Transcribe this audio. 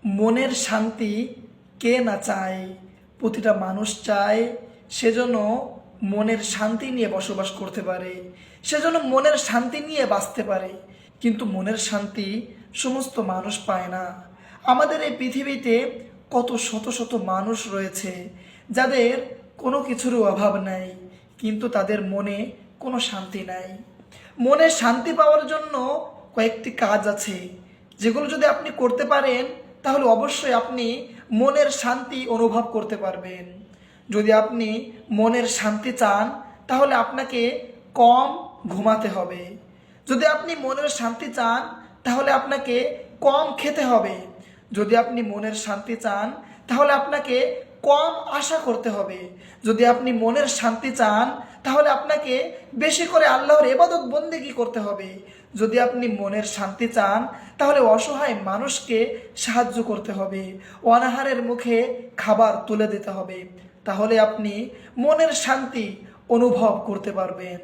মনের শান্তি কে না চায়? প্রতিটা মানুষ চায় সেজন্য মনের শান্তি নিয়ে বসবাস করতে পারে, সেজন্য মনের শান্তি নিয়ে বাঁচতে পারে। কিন্তু মনের শান্তি সমস্ত মানুষ পায় না। আমাদের এই পৃথিবীতে কত শত শত মানুষ রয়েছে যাদের কোনো কিছুর অভাব নাই, কিন্তু তাদের মনে কোনো শান্তি নাই। মনে শান্তি পাওয়ার জন্য কয়েকটি কাজ আছে, যেগুলো যদি আপনি করতে পারেন তাহলে অবশ্যই আপনি মনের শান্তি অনুভব করতে পারবেন। যদি আপনি মনের শান্তি চান তাহলে আপনাকে কম ঘুমাতে হবে। যদি আপনি মনের শান্তি চান তাহলে আপনাকে কম খেতে হবে। যদি আপনি মনের শান্তি চান তাহলে আপনাকে কম আশা করতে হবে। যদি আপনি মনের শান্তি চান তাহলে আপনাকে বেশি করে আল্লাহর ইবাদত বন্দেগী করতে হবে। যদি আপনি মনের শান্তি চান তাহলে অসহায় মানুষকে সাহায্য করতে হবে, অনাহারের মুখে খাবার তুলে দিতে হবে। তাহলে আপনি মনের শান্তি অনুভব করতে পারবেন।